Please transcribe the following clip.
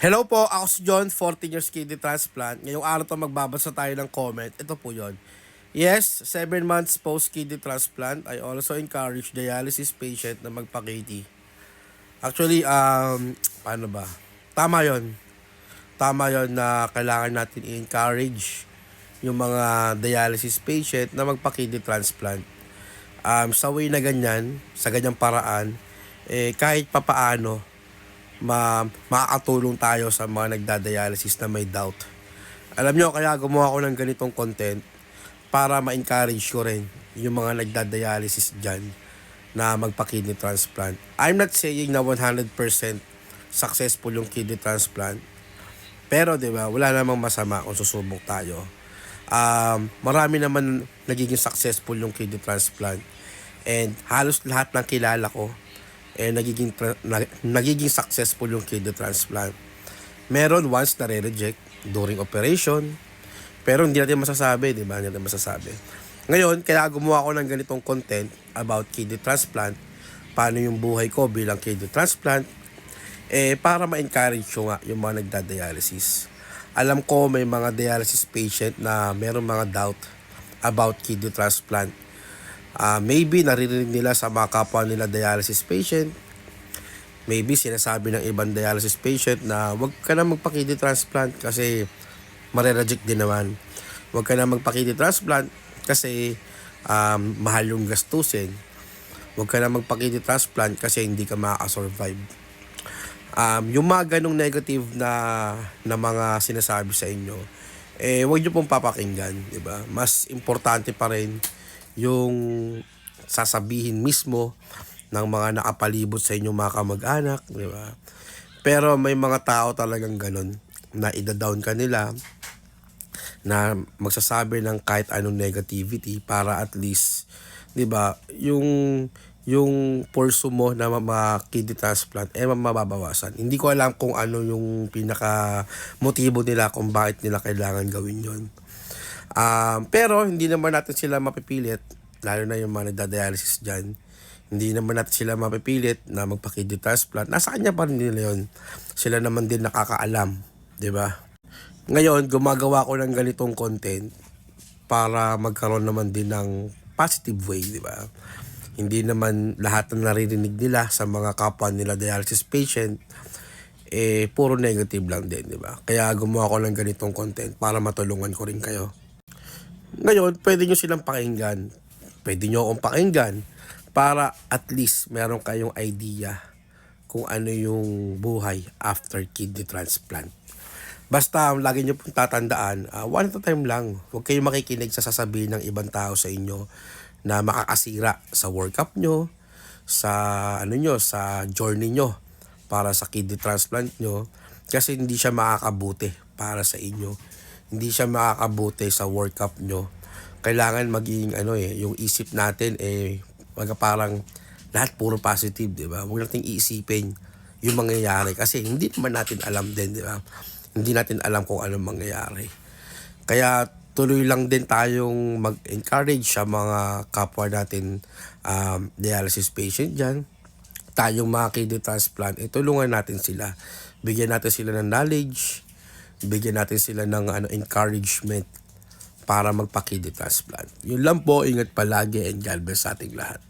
Hello po, ako si John, 14 years kidney transplant. Ngayong araw to magbabasa tayo ng comment. Ito po yon. Yes, 7 months post kidney transplant, I also encourage dialysis patient na magpa-KD. Actually, paano ba? Tama yon. Tama yon na kailangan natin i-encourage yung mga dialysis patient na magpa-kidney transplant. Sa way na ganyan, sa ganyang paraan, kahit papaano, makakatulong tayo sa mga nagdadialysis na may doubt. Alam nyo, kaya gumawa ko ng ganitong content para ma-encourage ko rin yung mga nagdadialysis dyan na magpa-kidney transplant. I'm not saying na 100% successful yung kidney transplant. Pero 'di ba, wala namang masama kung susubok tayo. Marami naman nagiging successful yung kidney transplant. And halos lahat ng kilala ko nagiging successful yung kidney transplant. Meron once na re-reject during operation, pero hindi natin masasabi, di ba? Hindi natin masasabi. Ngayon, kaya gumawa ko ng ganitong content about kidney transplant, paano yung buhay ko bilang kidney transplant, para ma-encourage ko nga yung mga nagda-dialysis. Alam ko may mga dialysis patient na meron mga doubt about kidney transplant. Maybe naririnig nila sa mga kapwa nila dialysis patient. Maybe sinasabi ng ibang dialysis patient na wag ka na magpa-kidney transplant kasi mare-reject din naman. Wag ka na magpa-kidney transplant kasi mahal yung gastusin. Wag ka na magpa-kidney transplant kasi hindi ka makaka-survive. Yung mga ganong negative na mga sinasabi sa inyo, wag nyo pong papakinggan, di ba? Mas importante pa rin yung sasabihin mismo ng mga nakapalibot sa inyong mga kamag-anak, di ba? Pero may mga tao talagang ganun na ida-down ka nila, na magsasabi ng kahit anong negativity para at least, di ba, yung pulso mo na kidney transplant mababawasan. Hindi ko alam kung ano yung pinaka motibo nila kung bakit nila kailangan gawin yon. Pero hindi naman natin sila mapipilit, lalo na yung mga nagda-dialysis dyan. Hindi naman natin sila mapipilit na magpa-kidney transplant. Nasa kanya pa rin nila yun. Sila naman din nakakaalam, di ba? Ngayon, gumagawa ko ng ganitong content para magkaroon naman din ng positive way, di ba? Hindi naman lahat ng naririnig nila sa mga kapwa nila dialysis patient puro negative lang din, di ba? Kaya gumawa ko ng ganitong content para matulungan ko rin kayo. Ngayon, pwede nyo silang pakinggan. Pwede nyo akong pakinggan para at least meron kayong idea kung ano yung buhay after kidney transplant. Basta, lagi nyo pong tatandaan, one at a time lang. Huwag kayong makikinig sa sasabihin ng ibang tao sa inyo na makakasira sa workup nyo, sa sa journey nyo para sa kidney transplant nyo, kasi hindi siya makakabuti para sa inyo. Hindi siya makakabuti sa workup nyo. Kailangan maging yung isip natin parang lahat puro positive, di ba? Huwag nating iisipin yung mangyayari kasi hindi naman natin alam din, di ba? Hindi natin alam kung anong mangyayari. Kaya tuloy lang din tayong mag-encourage sa mga kapwa natin dialysis patient dyan. Tayong mga kidney transplant, tulungan natin sila. Bigyan natin sila ng knowledge, bigyan natin sila ng encouragement para magpa-kidney transplant. Yun lang po, ingat palagi and God bless sa ating lahat.